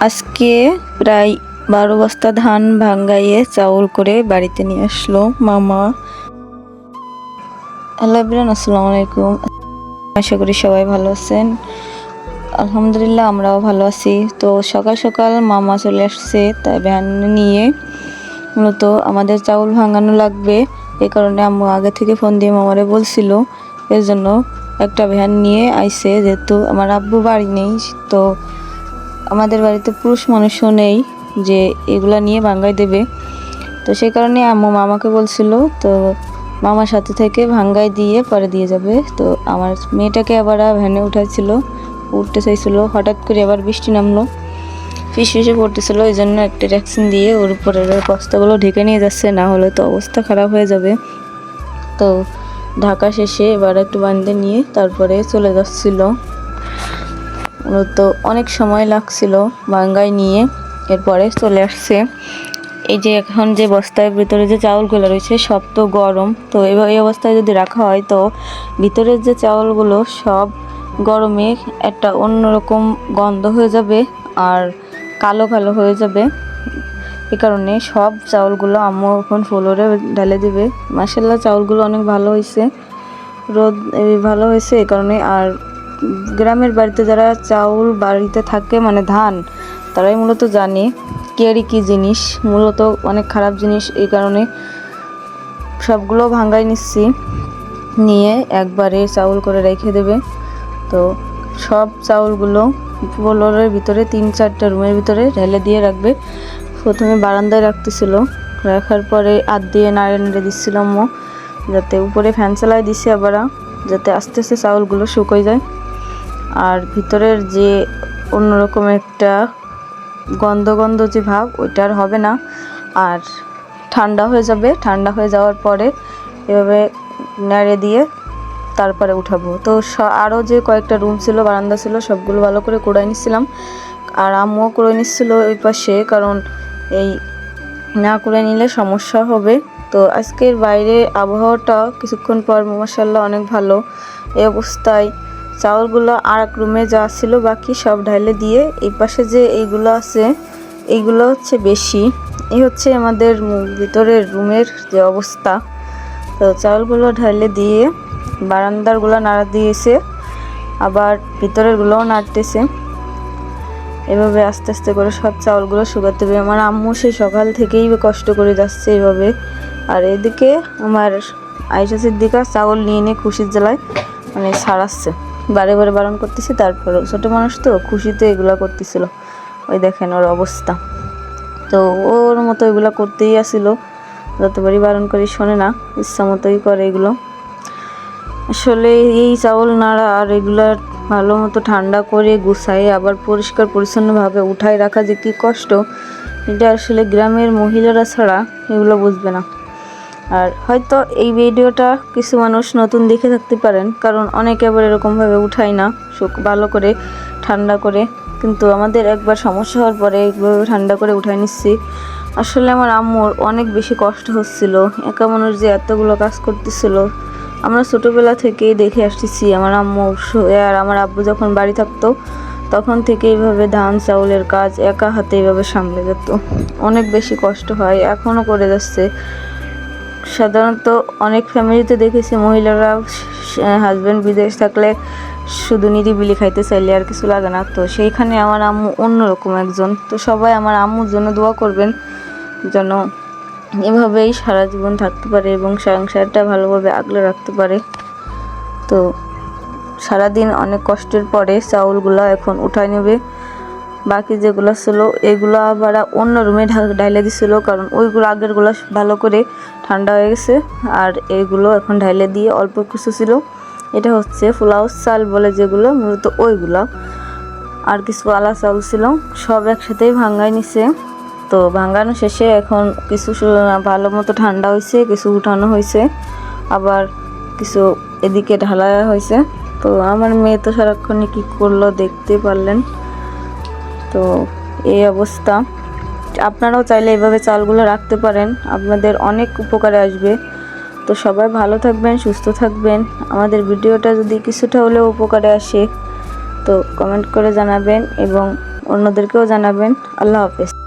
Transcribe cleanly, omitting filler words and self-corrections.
আজকে প্রায় 12 বস্তা ধান ভাঙ্গাইয়ে চাউল করে বাড়িতে নিয়ে আসলো মামা। হ্যালো এভরিওয়ান, আসসালামু আলাইকুম। আশা করি সবাই ভালো আছেন। আলহামদুলিল্লাহ আমরাও ভালো আছি। তো সকাল সকাল মামা চলে আসছে, তাই ভ্যান নিয়ে। মূলত আমাদের চাউল ভাঙানো লাগবে, এই কারণে আম্মু আগে থেকে ফোন দিয়ে মামারে বলছিল। এর জন্য একটা ভ্যান নিয়ে আইছে, যেহেতু আমার আব্বু বাড়ি নেই, তো আমাদের বাড়িতে পুরুষ মানুষও নেই যে এগুলা নিয়ে ভাঙ্গাই দেবে। তো সেই কারণে আম্মু মামাকে বলছিল, তো মামার সাথে থেকে ভাঙ্গাই দিয়ে পরে দিয়ে যাবে। তো আমার মেয়েটাকে আবার ভ্যানে উঠতে চাইছিল, হঠাৎ করে আবার বৃষ্টি নামলো, ফিসফিসে পড়তেছিল, এই জন্য একটা ট্যাক্সিন দিয়ে ওর উপরের বস্তাগুলো ঢেকে নিয়ে যাচ্ছে, না হলে তো অবস্থা খারাপ হয়ে যাবে। তো ঢাকা শেষে এবার একটু বান্ধে নিয়ে তারপরে চলে যাচ্ছিল। তো অনেক সময় লাগছিল ভাঙ্গাই নিয়ে, এরপরে চলে আসছে। এই যে এখন যে বস্তার ভিতরে যে চাউলগুলো রয়েছে সব তো গরম, তো এই অবস্থায় যদি রাখা হয় তো ভিতরের যে চাউলগুলো সব গরমে একটা অন্যরকম গন্ধ হয়ে যাবে আর কালো কালো হয়ে যাবে। এই কারণে সব চাউলগুলো আম্মু এখন ফ্লোরে ঢেলে দেবে। মাশাআল্লাহ চাউলগুলো অনেক ভালো হয়েছে, রোদ ভালো হয়েছে এই কারণে। আর গ্রামের বাড়িতে যারা চাউল বাড়িতে থাকে, মানে ধান, তারাই মূলত জানে কেয়ারি কী জিনিস, মূলত অনেক খারাপ জিনিস। এই কারণে সবগুলো ভাঙ্গাই নিচ্ছি, নিয়ে একবারে চাউল করে রেখে দেবে। তো সব চাউলগুলো ফ্লোরের ভিতরে 3-4টা রুমের ভিতরে ঢেলে দিয়ে রাখবে। প্রথমে বারান্দায় রাখতেছিল, রাখার পরে হাত দিয়ে নাড়ে নাড়ে দিচ্ছিলাম, যাতে উপরে ফ্যান চালাই দিছে আবার, যাতে আস্তে আস্তে চাউলগুলো শুকিয়ে যায়। আর ভিতরের যে অন্যরকম একটা গন্ধ যে ভাব, ওইটা আর হবে না, আর ঠান্ডা হয়ে যাবে। ঠান্ডা হয়ে যাওয়ার পরে এভাবে নেড়ে দিয়ে তারপরে উঠাবো। তো আরও যে কয়েকটা রুম ছিল, বারান্দা ছিল, সবগুলো ভালো করে কুড়াই নিচ্ছিলাম, আর আম্মুও কুড়াই নিচ্ছিল ওই পাশে, কারণ এই না করে নিলে সমস্যা হবে। তো আজকের বাইরে আবহাওয়াটা কিছুক্ষণ পর মাশাআল্লাহ অনেক ভালো। এই অবস্থায় চাউলগুলো আর এক রুমে যা ছিল বাকি সব ঢাইলে দিয়ে, এই পাশে যে এইগুলো আছে এইগুলো হচ্ছে বেশি। এই হচ্ছে আমাদের ভিতরের রুমের যে অবস্থা। তো চাউলগুলো ঢাইলে দিয়ে বারান্দারগুলো নাড়া দিয়েছে, আবার ভিতরেরগুলোও নাড়তেছে। এভাবে আস্তে আস্তে করে সব চাউলগুলো শুকাতে হবে। আমার আম্মু সেই সকাল থেকেই কষ্ট করে যাচ্ছে এইভাবে। আর এদিকে আমার আয়েশা সিদ্দিকা চাউল নিয়ে খুশির জ্বালায় মানে ছাড়াচ্ছে, বারে বারে বারণ করতেছি, তারপরেও ছোটো মানুষ তো খুশিতে এগুলো করতেছিল। ওই দেখেন ওর অবস্থা। তো ওর মতো এগুলো করতেই আসছিল, যতবারই বারণ করি শোনে না, ইচ্ছা মতোই করে এগুলো। আসলে এই চাউল নাড়া আর এগুলো ভালো মতো ঠান্ডা করে গুছাই আবার পরিষ্কার পরিচ্ছন্নভাবে উঠায় রাখা যে কী কষ্ট, এটা আসলে গ্রামের মহিলারা ছাড়া এগুলো বুঝবে না। আর হয়তো এই ভিডিওটা কিছু মানুষ নতুন দেখে থাকতে পারেন, কারণ অনেকে আবার এরকমভাবে উঠায় না ভালো করে ঠান্ডা করে, কিন্তু আমাদের একবার সমস্যা হওয়ার পরে এইভাবে ঠান্ডা করে উঠাই নিচ্ছি। আসলে আমার আম্মুর অনেক বেশি কষ্ট হচ্ছিল, একা মানুষ যে এতগুলো কাজ করতেছিল। আমরা ছোটোবেলা থেকেই দেখে আসতেছি, আমার আম্মু আর আমার আব্বু যখন বাড়ি থাকতো তখন থেকে এইভাবে ধান চাউলের কাজ একা হাতে এইভাবে সামলে যেত। অনেক বেশি কষ্ট হয়, এখনও করে যাচ্ছে। সাধারণত অনেক ফ্যামিলিতে দেখেছি মহিলারা হাজব্যান্ড বিদেশ থাকলে শুধু নিরিবিলি খাইতে চাইলে আর কিছু লাগে না, তো সেইখানে আমার আম্মু অন্যরকম একজন। তো সবাই আমার আম্মুর জন্য দোয়া করবেন যেন এভাবেই সারা জীবন থাকতে পারে এবং সংসারটা ভালোভাবে আগলে রাখতে পারে। তো সারাদিন অনেক কষ্টের পরে চাউলগুলো এখন উঠাই নেবে। বাকি যেগুলো ছিল এগুলো আবার অন্য রুমে ঢাইলে দিছিল, কারণ ওইগুলো আগেরগুলো ভালো করে ঠান্ডা হয়ে গেছে, আর এইগুলো এখন ঢাইলে দিয়ে অল্প কিছু ছিল। এটা হচ্ছে ফুলাও চাল বলে যেগুলো, মূলত ওইগুলো। আর কিছু আলা চাউল ছিল, সব একসাথেই ভাঙ্গাই নিছে। তো ভাঙ্গানো শেষে এখন কিছু ভালো মতো ঠান্ডা হয়েছে, কিছু উঠানো হয়েছে, আবার কিছু এদিকে ঢালা হয়েছে। তো আমার মেয়ে তো সারাক্ষণে কী করলো দেখতে পারলেন। তো এই অবস্থা, আপনারাও চাইলে এভাবে চালগুলো রাখতে পারেন, আপনাদের অনেক উপকারে আসবে। তো সবাই ভালো থাকবেন, সুস্থ থাকবেন। আমাদের ভিডিওটা যদি কিছুটা হলেও উপকারে আসে তো কমেন্ট করে জানাবেন এবং অন্যদেরকেও জানাবেন। আল্লাহ হাফেজ।